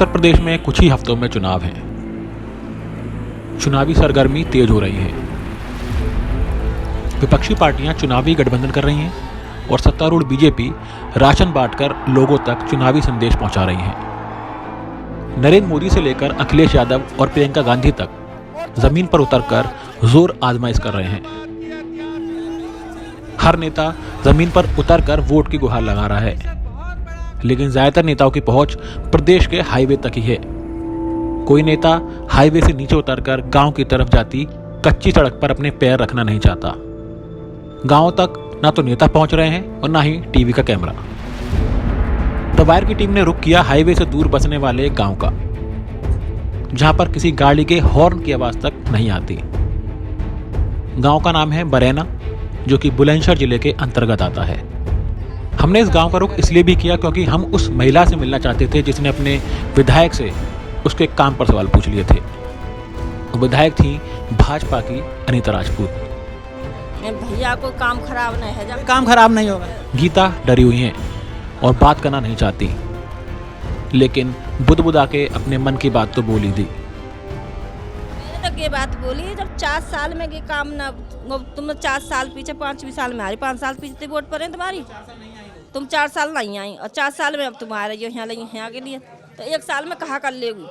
उत्तर प्रदेश में कुछ ही हफ्तों में चुनाव है। चुनावी सरगर्मी तेज हो रही है। विपक्षी पार्टियां चुनावी गठबंधन कर रही हैं और सत्तारूढ़ बीजेपी राशन बांटकर लोगों तक चुनावी संदेश पहुंचा रही है। नरेंद्र मोदी से लेकर अखिलेश यादव और प्रियंका गांधी तक जमीन पर उतरकर जोर आजमाइश कर रहे हैं। हर नेता जमीन पर उतरकर वोट की गुहार लगा रहा है, लेकिन ज्यादातर नेताओं की पहुंच प्रदेश के हाईवे तक ही है। कोई नेता हाईवे से नीचे उतरकर गांव की तरफ जाती कच्ची सड़क पर अपने पैर रखना नहीं चाहता। गांव तक ना तो नेता पहुंच रहे हैं और ना ही टीवी का कैमरा। द वायर की टीम ने रुख किया हाईवे से दूर बसने वाले गांव का, जहां पर किसी गाड़ी के हॉर्न की आवाज तक नहीं आती। गांव का नाम है बरैना, जो कि बुलंदशहर जिले के अंतर्गत आता है। हमने इस गांव का रुख इसलिए भी किया क्योंकि हम उस महिला से मिलना चाहते थे जिसने अपने विधायक से उसके काम पर सवाल पूछ लिए थे। विधायक थी भाजपा की अनीता राजपूत। भैया को काम खराब नहीं है, जब काम खराब नहीं होगा। गीता डरी हुई हैं और बात करना नहीं चाहती, लेकिन बुदबुदा के अपने मन की बात तो बोली दी। मैंने तो ये बात बोली, जब 4 साल में ये काम ना, तुम 4 साल पीछे 5 साल में आ रही, 5 साल पीछे वोट पर है तुम्हारी, तुम 4 साल नहीं आई और 4 साल में अब तुम आ रही हो यहाँ के लिए, तो 1 साल में कहाँ कर लेगी।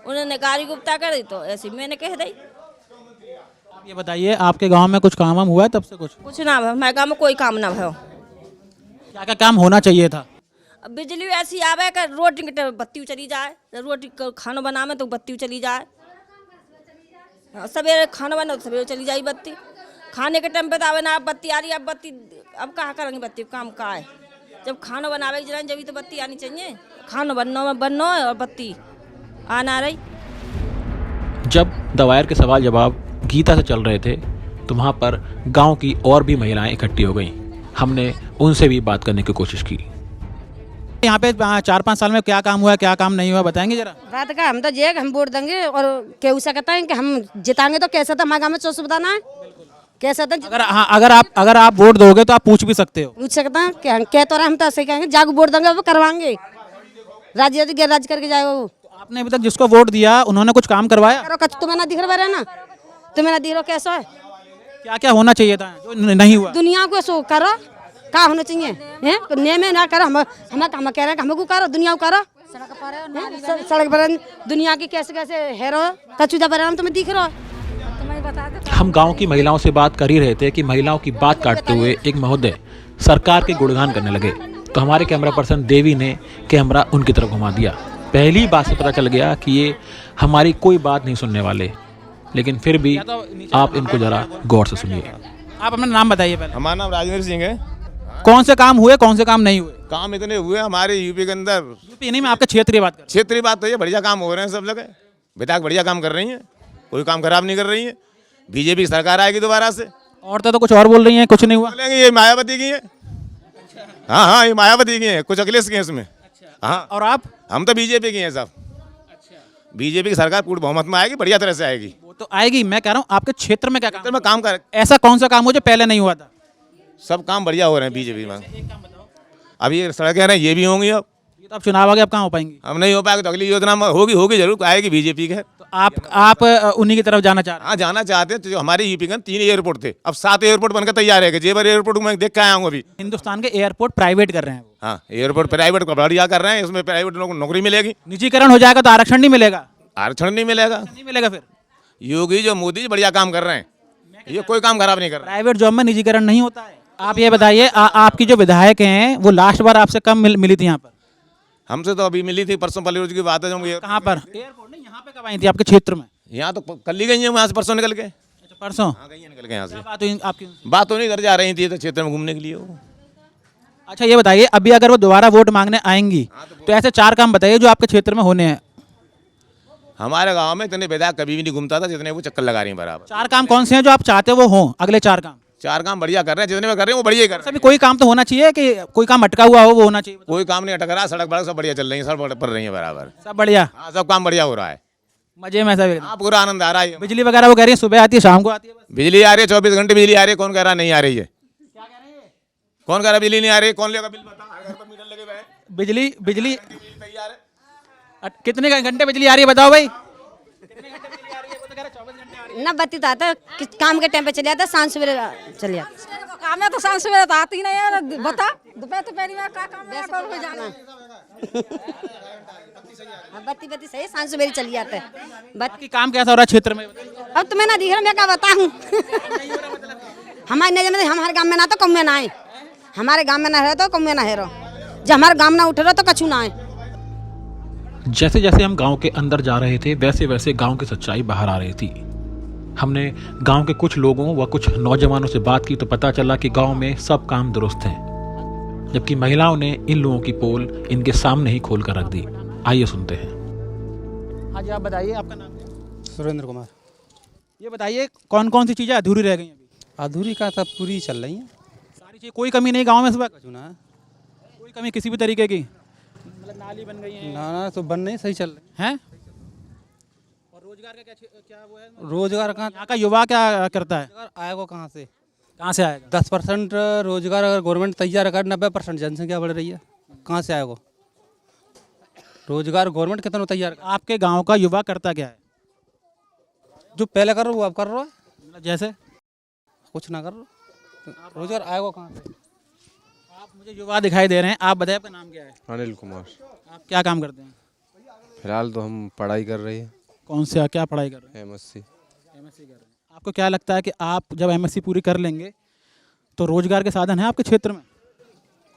उन्होंने गाड़ी गुप्ता कर दी तो ऐसे मैंने कह दी। आप ये बताइए, आपके गांव में कुछ काम हुआ है तब से? कुछ ना भा, हमारे गाँव में कोई काम ना भयो। क्या क्या काम होना चाहिए था? अब बिजली ऐसी आवे कि रोटी की बत्ती चली जाए, रोटी खाना बनावे तो बत्ती चली जाए, सवेरे खाना बना तो सवेरे चली जाए बत्ती, खाने के टाइम पे आवे ना बत्ती आ रही, अब बत्ती अब कहाँ करेंगे, बत्ती काम का है। जब खाना बनावे जरा जब तो बत्ती आनी चाहिए, खाना बनना है और बत्ती आना रही। जब द वायर के सवाल जवाब गीता से चल रहे थे तो वहाँ पर गांव की और भी महिलाएं इकट्ठी हो गईं। हमने उनसे भी बात करने की कोशिश की। यहाँ पे 4-5 साल में क्या काम हुआ, क्या काम नहीं हुआ, बताएंगे जरा। बात का हम तो जे हम वोट देंगे और केहू से कहता है कि हम जिताएंगे तो कैसे था हमारे गाँव में चोस बताना है कैसे था। अगर आप वोट दोगे तो आप पूछ भी सकते हो। पूछ सकते हैं, कह तो रहे हम तो ऐसे कहेंगे, जागो वोट देंगे वो करवाएंगे, राज्य गैर राज्य करके जाएगा वो। आपने अभी तक जिसको वोट दिया उन्होंने कुछ काम करवाया? तुम्हें ना दिख रहा है ना, तुम्हें ना दिख रहा कैसा है, क्या क्या होना चाहिए था जो नहीं हुआ? दुनिया को सो करो, क्या होना चाहिए है नेम ना करो, हम कह रहे हैं हमको करो, दुनिया को करो, सड़क पर दुनिया की कैसे कैसे हेरो कचूदा परिणाम तुम्हें दिख रहा है। हम गांव की महिलाओं से बात कर ही रहे थे कि महिलाओं की बात काटते हुए एक महोदय सरकार के गुणगान करने लगे, तो हमारे कैमरा पर्सन देवी ने कैमरा उनकी तरफ घुमा दिया। पहली बात से पता चल गया कि ये हमारी कोई बात नहीं सुनने वाले, लेकिन फिर भी आप इनको जरा गौर से सुनिए। आप अपना नाम बताइए पहले। हमारा नाम राजेंद्र सिंह है। कौन से काम हुए, कौन से काम नहीं हुए? काम इतने हुए हमारे यूपी के अंदर। यूपी नहीं, मैं आपके क्षेत्रीय बात कर रहा हूं। क्षेत्रीय बात तो ये बढ़िया काम हो रहे हैं, सब जगह विधायक बढ़िया काम कर रही हैं, कोई काम खराब नहीं कर रही है। बीजेपी की सरकार आएगी दोबारा से। औरतें तो कुछ और बोल रही हैं, कुछ नहीं हुआ। बोलेंगे ये मायावती की है। हाँ, ये मायावती की है, कुछ अखिलेश की है इसमें। हाँ, और आप? हम तो बीजेपी की हैं साहब। बीजेपी की सरकार पूर्ण बहुमत में आएगी, बढ़िया तरह से आएगी। वो तो आएगी, मैं कह रहा हूँ आपके क्षेत्र में क्या काम? में काम कर, ऐसा कौन सा काम हो जो पहले नहीं हुआ था? सब काम बढ़िया हो रहे हैं बीजेपी में। अब ये सड़कें हैं ये भी होंगी। अब ये तो अब चुनाव आ गया, अब कहाँ हो पाएंगी? अब नहीं हो पाएगा तो अगली योजना में होगी जरूर, आएगी बीजेपी के। तो आप उन्हीं की तरफ जाना चाह रहे हैं? हाँ, जाना चाहते हैं। तो जो हमारे यूपी के 3 एयरपोर्ट थे, अब 7 एयरपोर्ट बनकर तैयार है। जेवर एयरपोर्ट मैं देख के आया हूँ अभी। हिंदुस्तान के एयरपोर्ट प्राइवेट कर रहे हैं वो। हाँ, एयरपोर्ट प्राइवेट को बढ़िया कर रहे हैं, इसमें प्राइवेट लोगों को नौकरी मिलेगी। निजीकरण हो जाएगा तो आरक्षण नहीं मिलेगा? आरक्षण नहीं मिलेगा। नहीं मिलेगा। फिर योगी जो मोदी जी बढ़िया काम कर रहे हैं, ये कोई काम खराब नहीं कर रहे। प्राइवेट जॉब में निजीकरण नहीं होता है। आप ये बताइए, आपकी जो विधायक हैं वो लास्ट बार आपसे कब मिली थी यहाँ पर? हमसे तो अभी मिली थी परसों पल्ली की बात है। कहाँ पर? एयरपोर्ट नहीं, यहाँ पे कब आई थी आपके क्षेत्र में? यहाँ तो कल ही गई है, वहाँ से परसों निकल के। अच्छा, परसों गई है निकल के यहाँ से। बात हुई आपकी? बात तो नहीं, घर जा रही थी तो क्षेत्र में घूमने के लिए। अच्छा, ये बताइए, अभी अगर वो दोबारा वोट मांगने आएंगी तो ऐसे 4 काम बताइए जो आपके क्षेत्र में होने हैं। हमारे गाँव में इतने विधायक कभी भी नहीं घूमता था जितने वो चक्कर लगा रही है बराबर। 4 काम कौन से हैं जो आप चाहते हो वो हों? अगले 4 काम। 4 काम बढ़िया कर रहे हैं, जितने में कर रहे हैं वो बढ़िया ही कर रहे हैं। सभी कोई काम तो होना चाहिए कि कोई काम अटका हुआ हो, वो होना चाहिए। कोई काम नहीं अटक रहा, सड़क बड़क सब बढ़िया चल रही है, सड़क पर रही है बराबर। सब बढ़िया? हाँ, सब काम बढ़िया हो रहा है, मजे में। सब हाँ, पूरा आनंद आ रहा है। बिजली वगैरह वो कह रही है सुबह आती है शाम को आती है? बिजली आ रही है, 24 घंटे बिजली आ रही है। कौन कह रहा नहीं आ रही है? क्या कह रहे हैं? कौन कह रहा बिजली नहीं आ रही? कौन लेगा बिल? बता, घर पर मीटर लगे हुए हैं। बिजली कितने घंटे बिजली आ रही है बताओ भाई? ना बत्ती तो आता है, काम के टाइम पे चले जाता है, शाम सवेरे चले जाता है। काम है तो शाम सवेरे तो आती नहीं है, बता दोपहर तो पहली बार का काम है कौन को जाना। हाँ, बत्ती बत्ती सही, शाम सवेरे चली जाता है बाकी काम कैसा हो रहा है क्षेत्र में? अब तुम्हें ना दिख रहा, मैं क्या बताऊं। हमारे नजर में हमारे गांव में ना तो कम में ना आए, हमारे गांव में ना रहे तो कम में ना है रहो, जब हमारे गांव ना उठ रहो तो कछु ना आए। जैसे जैसे हम गांव के अंदर जा रहे थे वैसे वैसे गांव की सच्चाई बाहर आ रही थी। हमने गांव के कुछ लोगों व कुछ नौजवानों से बात की तो पता चला कि गांव में सब काम दुरुस्त हैं, जबकि महिलाओं ने इन लोगों की पोल इनके सामने ही खोल कर रख दी। आइए सुनते हैं। हाँ जी, आप बताइए, आपका नाम क्या है? सुरेंद्र कुमार। ये बताइए कौन कौन सी चीज़ें अधूरी रह गई अभी? अधूरी का सब पूरी चल रही है। सारी चीज़, कोई कमी नहीं गाँव में इस वक्त? चुना है कोई कमी किसी भी तरीके की? मतलब नाली बन गई है ना तो बन नहीं, सही चल रही हैं? और रोजगार का क्या वो है? है। रोजगार कहाँ यहाँ का युवा क्या करता है? आएगा कहाँ से? कहाँ से आएगा? 10% रोजगार अगर गवर्नमेंट तैयार कर, 90% जनसंख्या बढ़ रही है, कहाँ से आएगा रोजगार? गवर्नमेंट कितना तैयार कर? आपके गांव का युवा करता क्या है? जो पहले कर रहा वो अब कर रहा है, मतलब जैसे कुछ ना कर रहा। रोजगार आएगा कहाँ से? आप मुझे युवा दिखाई दे रहे हैं, आप बताइए आपका नाम क्या है? अनिल कुमार। आप क्या काम करते हैं? फिलहाल तो हम पढ़ाई कर रहे हैं, कौन से, क्या पढ़ाई कर रहे हैं? एमएससी। एमएससी कर रहे हैं। आपको क्या लगता है कि आप जब एमएससी पूरी कर लेंगे तो रोजगार के साधन हैं आपके क्षेत्र में?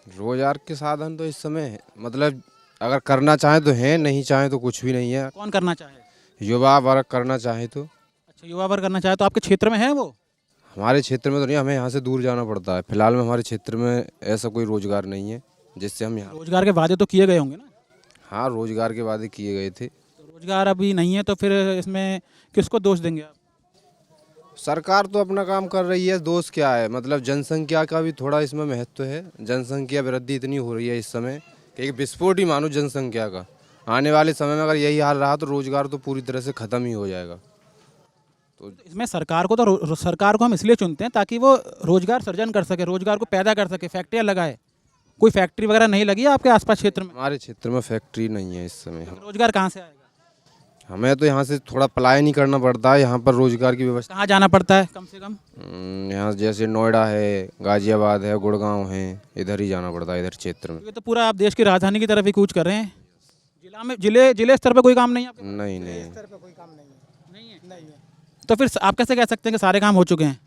रोजगार के साधन तो इस समय है, मतलब अगर करना चाहें तो हैं, नहीं चाहें तो कुछ भी नहीं है। कौन करना चाहे? युवा वर्ग करना चाहे तो। अच्छा, युवा वर्ग करना चाहे तो आपके क्षेत्र में है वो? हमारे क्षेत्र में तो नहीं, हमें यहाँ से दूर जाना पड़ता है। फिलहाल में हमारे क्षेत्र में ऐसा कोई रोजगार नहीं है जिससे हम यहाँ। रोजगार के वादे तो किए गए होंगे ना? हाँ, रोजगार के वादे किए गए थे। तो रोजगार अभी नहीं है तो फिर इसमें किसको दोष देंगे आप? सरकार तो अपना काम कर रही है, दोष क्या है? मतलब जनसंख्या का भी थोड़ा इसमें महत्व है। जनसंख्या वृद्धि इतनी हो रही है इस समय कि एक विस्फोट ही मानो जनसंख्या का। आने वाले समय में अगर यही हाल रहा तो रोजगार तो पूरी तरह से ख़त्म ही हो जाएगा। तो इसमें सरकार को तो सरकार को हम इसलिए चुनते हैं ताकि वो रोजगार सृजन कर सके, रोजगार को पैदा कर सके, फैक्ट्रियाँ लगाए। कोई फैक्ट्री वगैरह नहीं लगी है आपके आसपास क्षेत्र में? हमारे क्षेत्र में फैक्ट्री नहीं है इस समय। रोजगार कहाँ से आएगा? हमें तो यहाँ से थोड़ा पलायन ही करना पड़ता है। यहाँ पर रोजगार की व्यवस्था कहाँ जाना पड़ता है कम से कम? यहाँ जैसे नोएडा है, गाजियाबाद है, गुड़गांव है, इधर ही जाना पड़ता है, इधर क्षेत्र में। ये तो पूरा आप देश की राजधानी की तरफ ही कूच कर रहे हैं। जिला में जिले स्तर पर कोई काम नहीं है आपके? नहीं नहीं नहीं है। तो फिर आप कैसे कह सकते हैं कि सारे काम हो चुके हैं?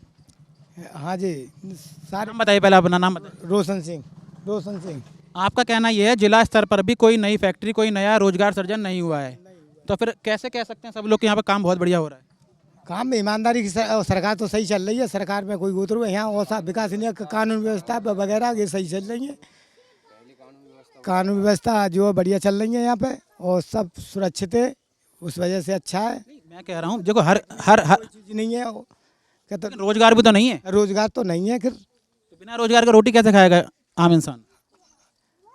हाँ जी, सारे। नाम बताइए, पहले अपना नाम बताइए। रोशन सिंह। रोशन सिंह। आपका कहना यह है जिला स्तर पर भी कोई नई फैक्ट्री, कोई नया रोजगार सृजन नहीं हुआ है, तो फिर कैसे कह सकते हैं सब लोग कि यहाँ पर काम बहुत बढ़िया हो रहा है? काम में ईमानदारी की सरकार तो सही चल रही है। सरकार में कोई गोतरू है यहाँ, और सब विकास नहीं है, कानून व्यवस्था वगैरह ये सही चल रही है। कानून व्यवस्था जो बढ़िया चल रही है यहाँ पे, और सब सुरक्षित है, उस वजह से अच्छा है। मैं कह रहा हूँ देखो हर हर हर चीज नहीं है कहते, रोजगार भी तो नहीं है। रोजगार तो नहीं है। फिर तो बिना रोजगार का रोटी कैसे खाएगा आम इंसान?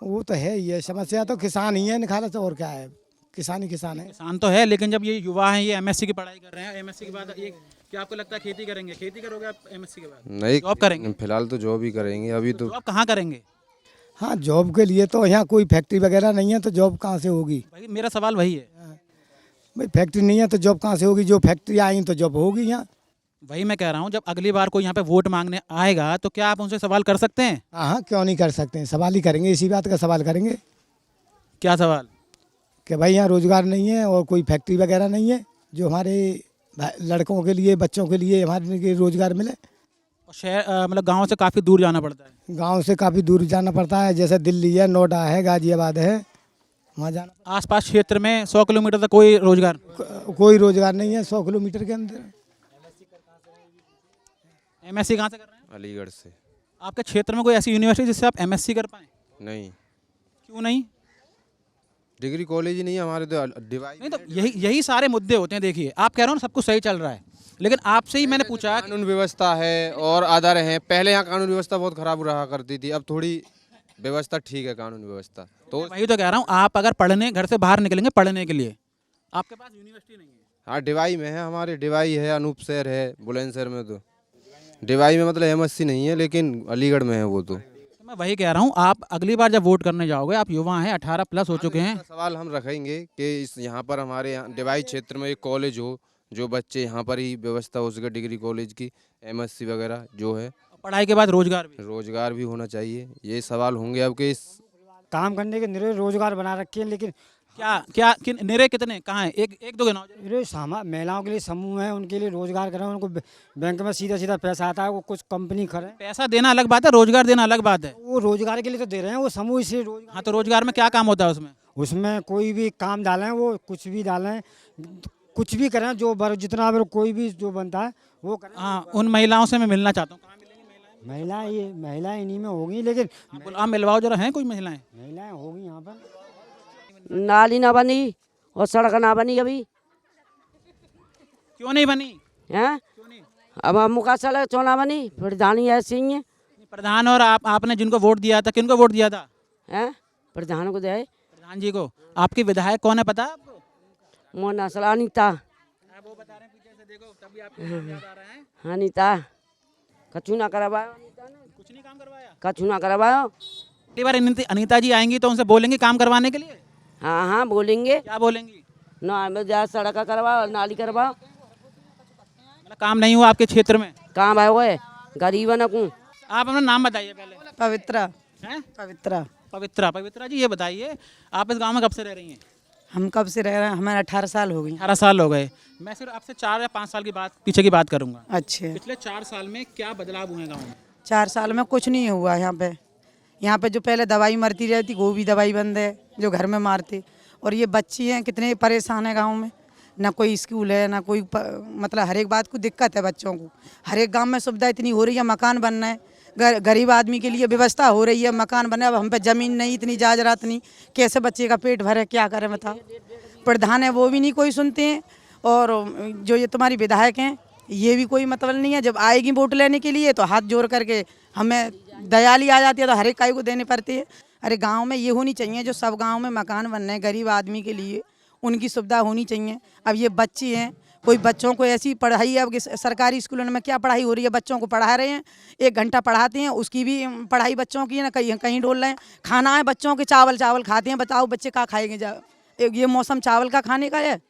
वो तो है, ये समस्या तो किसान ही है निखाला से, और क्या है, किसान ही किसान है। किसान तो है, लेकिन जब ये युवा हैं, ये एमएससी की पढ़ाई कर रहे हैं, एमएससी के बाद ये क्या आपको लगता है खेती करेंगे? खेती करोगे आप एमएससी के बाद? नहीं, जॉब करेंगे? फिलहाल तो जॉब ही करेंगे अभी तो। जॉब कहाँ करेंगे? हाँ, जॉब के लिए तो यहाँ कोई फैक्ट्री वगैरह नहीं है, तो जॉब कहाँ से होगी भाई मेरा सवाल वही है। भाई? फैक्ट्री नहीं है तो जॉब कहाँ से होगी? जो फैक्ट्री आई तो जॉब होगी यहाँ। वही मैं कह रहा हूँ, जब अगली बार कोई यहाँ पे वोट मांगने आएगा तो क्या आप उनसे सवाल कर सकते हैं? हाँ, क्यों नहीं कर सकते हैं, सवाल ही करेंगे, इसी बात का सवाल करेंगे क्या सवाल? कि भाई यहाँ रोजगार नहीं है और कोई फैक्ट्री वगैरह नहीं है जो हमारे लड़कों के लिए, बच्चों के लिए हमारे लिए रोजगार मिले। और शहर मतलब गाँव से काफ़ी दूर जाना पड़ता है? गांव से काफ़ी दूर जाना पड़ता है, जैसे दिल्ली है, नोएडा है, गाजियाबाद है, वहाँ जाना। आसपास क्षेत्र में 100 किलोमीटर तक कोई रोजगार? कोई रोजगार नहीं है 100 किलोमीटर के अंदर। एमएससी कहाँ से कर रहे हैं? अलीगढ़ से। आपके क्षेत्र में कोई ऐसी यूनिवर्सिटी जिससे आप एमएससी कर पाएँ? नहीं, क्यों नहीं? डिग्री कॉलेज ही नहीं है हमारे तो। डिवाइस नहीं तो यही सारे मुद्दे होते हैं। देखिए आप कह रहे हो ना सब कुछ सही चल रहा है, लेकिन आपसे ही मैंने पूछा कि कानून व्यवस्था है और आधार हैं। पहले यहाँ कानून व्यवस्था बहुत खराब रहा करती थी, अब थोड़ी व्यवस्था ठीक है कानून व्यवस्था। तो वही तो कह रहा हूँ, आप अगर पढ़ने घर से बाहर निकलेंगे पढ़ने के लिए, आपके पास यूनिवर्सिटी नहीं है। हाँ, डिवाई में है हमारे, डिवाई है, अनूप शहर है, बुलंदशहर में। तो डिवाई में मतलब एमएससी नहीं है, लेकिन अलीगढ़ में है वो तो। मैं मैं वही कह रहा हूँ, आप अगली बार जब वोट करने जाओगे, आप युवा हैं, 18+ हो चुके हैं। सवाल हम रखेंगे कि इस यहाँ पर हमारे यहाँ डिवाइस क्षेत्र में एक कॉलेज हो, जो बच्चे यहाँ पर ही व्यवस्था हो सके, डिग्री कॉलेज की, MSc वगैरह जो है, पढ़ाई के बाद रोजगार भी होना चाहिए। ये सवाल होंगे अब कि इस काम करने के निरे रोजगार बना रखे हैं, लेकिन निरे कितने कहाँ हैं? एक दो गिनाओ जरा। महिलाओं के लिए समूह है, उनके लिए रोजगार करें, उनको बैंक में सीधा सीधा पैसा आता है, वो कुछ कंपनी करें। पैसा देना अलग बात है, रोजगार देना अलग बात है। वो रोजगार के लिए तो दे रहे हैं, वो समूह से रोजगार। हाँ, तो रोजगार में क्या काम होता है उसमें? उसमें कोई भी काम डालें, वो कुछ भी डालें, कुछ भी करें, जो जितना कोई भी जो बनता है वो करें। हाँ, उन महिलाओं से मैं मिलना चाहता हूँ। कहाँ मिलेंगी महिलाएं इन्हीं में होगी, लेकिन आप मिलवाओ जरा, हैं कोई महिलाएं? महिलाएं होगी यहाँ पर। नाली ना बनी और सड़क ना बनी अभी। क्यों नहीं बनी? हैं अब हम मुका सड़क क्यों ना बनी? प्रधानी ऐसी ही है। प्रधान और आपने जिनको वोट दिया था, किनको वोट दिया था? हैं प्रधान को दे, प्रधान जी को। आपकी विधायक कौन है पता है आपको? मोना अनीता। वो बता रहे हैं पीछे से, देखो तभी आपको याद आ रहा है। अनीता कछु ना करवायो, कुछ नहीं काम करवाया। कछु ना करवायो। अगली बार अनीता जी आएंगी तो उनसे बोलेंगे काम करवाने के लिए? हाँ बोलेंगे। क्या बोलेंगी? ना सड़क करवाओ, नाली करवाओ। मतलब काम नहीं हुआ आपके क्षेत्र में? काम आए हुए गरीबन को। आप अपना नाम बताइए पहले। पवित्रा। हैं? पवित्रा जी, ये बताइए आप इस गांव में कब से रह रही हैं? हम कब से रह रहे हैं? हमारे 18 साल हो गई। 18 साल हो गए। मैं सिर्फ आपसे 4 या 5 साल की पीछे की बात करूंगा। अच्छे। पिछले 4 साल में क्या बदलाव हुए गाँव में? 4 साल में कुछ नहीं हुआ यहाँ पे जो पहले दवाई मरती रहती, वो भी दवाई बंद है, जो घर में मारते। और ये बच्ची हैं, कितने परेशान है गाँव में, ना कोई स्कूल है, ना कोई मतलब हर एक बात को दिक्कत है बच्चों को। हर एक गांव में सुविधा इतनी हो रही है, मकान बनना है, गरीब आदमी के लिए व्यवस्था हो रही है, मकान बना। अब हम पे ज़मीन नहीं, इतनी जायदाद नहीं, कैसे बच्चे का पेट भरे, क्या करें बताओ। प्रधान है वो भी नहीं कोई सुनते हैं, और जो ये तुम्हारी विधायक हैं ये भी कोई मतलब नहीं है। जब आएगी वोट लेने के लिए तो हाथ जोड़ करके हमें दयाली आ जाती है, तो हर एक काई को देने पड़ती है। अरे गांव में ये होनी चाहिए, जो सब गांव में मकान बन रहे हैं गरीब आदमी के लिए, उनकी सुविधा होनी चाहिए। अब ये बच्चे हैं, कोई बच्चों को ऐसी पढ़ाई है, अब सरकारी स्कूलों में क्या पढ़ाई हो रही है, बच्चों को पढ़ा रहे हैं, 1 घंटा पढ़ाते हैं, उसकी भी पढ़ाई बच्चों की है ना, कहीं डोल रहे हैं। खाना है बच्चों के, चावल खाते हैं, बताओ बच्चे क्या खाएंगे? ये मौसम चावल का खाने का है।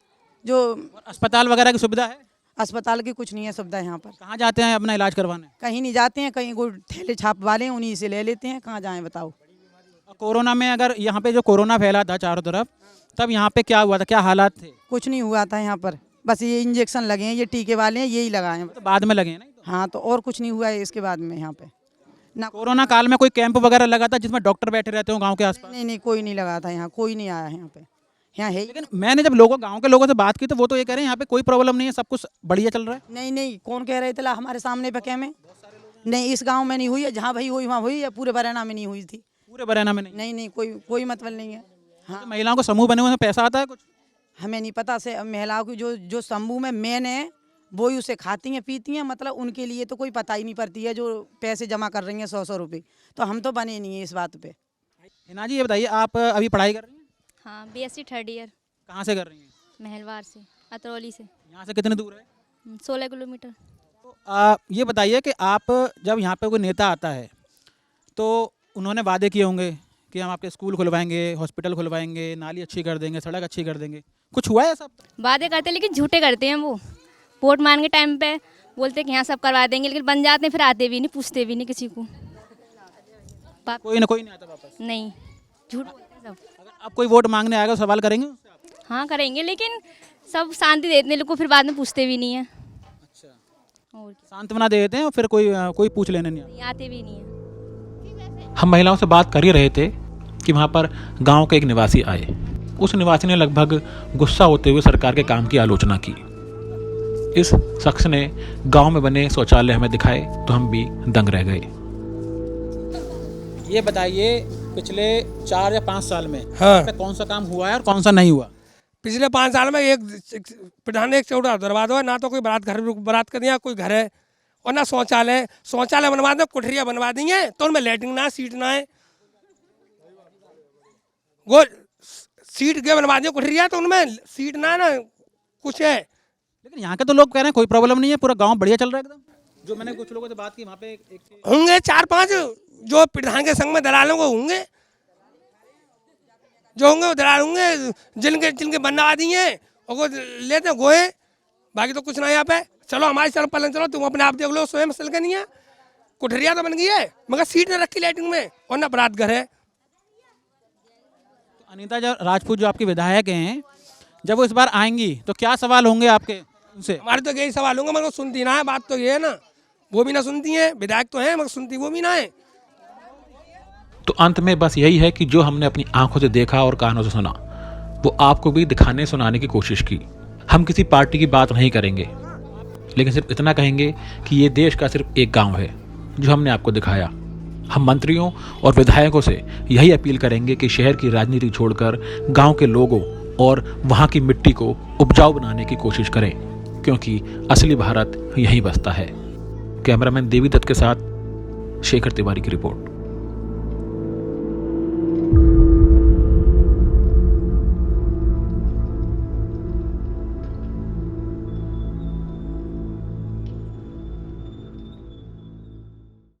जो अस्पताल वगैरह की सुविधा है? अस्पताल की कुछ नहीं है सुविधा यहाँ पर। कहाँ जाते हैं अपना इलाज करवाने? कहीं नहीं जाते हैं, कहीं कोई ठेले छाप वाले हैं, उन्हीं से ले लेते हैं। कहाँ जाएं बताओ। कोरोना में अगर यहाँ पे जो कोरोना फैला था चारों तरफ, तब यहाँ पे क्या हुआ था, क्या हालात थे? कुछ नहीं हुआ था यहाँ पर, बस ये इंजेक्शन लगे हैं, ये टीके वाले हैं, यही लगाए हैं। तो बाद में लगे हैं ना? हाँ, तो और कुछ नहीं हुआ है इसके बाद में यहाँ पे ना। कोरोना काल में कोई कैंप वगैरह लगा था जिसमें डॉक्टर बैठे रहते हो गाँव के आसपास? नहीं, कोई नहीं लगा था यहाँ, कोई नहीं आया यहाँ पे। यहाँ है, लेकिन मैंने जब गाँव के लोगों से बात की तो वो तो ये कह रहे हैं यहाँ पे कोई प्रॉब्लम नहीं है, सब कुछ बढ़िया चल रहा है। नहीं, कौन कह रहे थे हमारे सामने पे क्या में? नहीं, इस गाँव में नहीं हुई है, जहाँ भाई हुई वहाँ हुई है, पूरे बरैना में नहीं हुई थी। पूरे बरैना में नहीं? नहीं, कोई मतलब नहीं है। हाँ, महिलाओं को समूह बने हुए पैसा आता है कुछ? हमें नहीं पता से। महिलाओं की जो समूह में मेन है वो ही उसे खाती हैं पीती हैं, मतलब उनके लिए तो कोई पता ही नहीं पड़ती है, जो पैसे जमा कर रही हैं 100 रुपये। तो हम तो बने नहीं है इस बात पे। हिना जी, ये बताइए आप अभी पढ़ाई कर रही हैं? हाँ, BSc 3rd ईयर। कहाँ से कर रही हैं? महलवार से, अतरौली से। यहाँ से कितने दूर है? 16 किलोमीटर। तो ये बताइए कि आप जब यहाँ पे कोई नेता आता है तो उन्होंने वादे किए होंगे कि हम आपके स्कूल खुलवाएंगे, हॉस्पिटल खुलवाएंगे, नाली अच्छी कर देंगे, सड़क अच्छी कर देंगे, कुछ हुआ है सब? वादे करते हैं लेकिन झूठे करते हैं वो। वोट मांगने टाइम पे बोलते हैं कि यहाँ सब करवा देंगे, लेकिन बन जाते हैं, फिर आते भी नहीं, पूछते भी नहीं किसी को। कोई नहीं आता वापस? नहीं, झूठ बोलते हैं सब। अगर आप कोई वोट मांगने आएगा सवाल करेंगे उससे आप? हाँ करेंगे, लेकिन सब शांति देते हैं, लोग फिर बाद में पूछते भी नहीं है। अच्छा, और सांत्वना दे देते हैं और फिर कोई पूछ लेने नहीं आता? आते भी नहीं है। हम महिलाओं से बात कर ही रहे थे कि वहाँ पर गांव के एक निवासी आए। उस निवासी ने लगभग गुस्सा होते हुए सरकार के काम की आलोचना की। इस शख्स ने गांव में बने शौचालय हमें दिखाए तो हम भी दंग रह गए। ये बताइए पिछले 4 या 5 साल में हाँ, कौन सा काम हुआ है और कौन सा नहीं हुआ? पिछले 5 साल में एक प्रधान एक चौड़ा दरबार हुआ, ना तो कोई बारात कर दिया, कोई घर है, और ना शौचालय बनवा दे, कुठरिया बनवा दी है, तो उनमें लैट्रिन ना, सीट ना है। वो सीट के बनवा दिया कुठरिया, तो उनमें सीट ना कुछ है। लेकिन यहाँ के तो लोग कह रहे हैं कोई प्रॉब्लम नहीं है, पूरा गांव बढ़िया चल रहा है एकदम। जो मैंने कुछ लोगों से बात की वहाँ पे एक होंगे 4-5 जो प्रधान के संग में दलालों को होंगे, जो होंगे वो दलाल होंगे, जिनके बनवादी हैं और वो लेते हैं गोए, बाकी तो कुछ ना यहाँ पे। चलो हमारी चलो पलन चलो, तुम अपने आप देख लो, स्वयं सल के नहीं है। कोठरिया तो बन गई है मगर सीट न रखी लैट्रिन में और ना बरात घर है। अनीता राजपूत जो आपकी विधायक हैं, जब वो इस बार आएंगी तो क्या सवाल होंगे आपके उनसे? हमारे तो यही सवाल होंगे मगर सुनती ना है, बात तो ये है ना, वो भी ना सुनती है। विधायक तो है मगर सुनती वो भी ना है। तो अंत में बस यही है कि जो हमने अपनी आंखों से देखा और कानों से सुना, वो आपको भी दिखाने सुनाने की कोशिश की। हम किसी पार्टी की बात नहीं करेंगे, लेकिन सिर्फ इतना कहेंगे कि ये देश का सिर्फ एक गांव है जो हमने आपको दिखाया। हम मंत्रियों और विधायकों से यही अपील करेंगे कि शहर की राजनीति छोड़कर गांव के लोगों और वहां की मिट्टी को उपजाऊ बनाने की कोशिश करें, क्योंकि असली भारत यहीं बसता है। कैमरामैन देवी दत्त के साथ शेखर तिवारी की रिपोर्ट।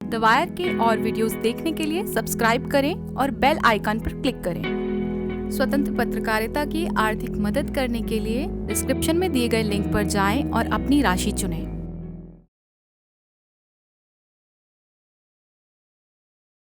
द वायर के और वीडियोस देखने के लिए सब्सक्राइब करें और बेल आइकन पर क्लिक करें। स्वतंत्र पत्रकारिता की आर्थिक मदद करने के लिए डिस्क्रिप्शन में दिए गए लिंक पर जाएं और अपनी राशि चुनें।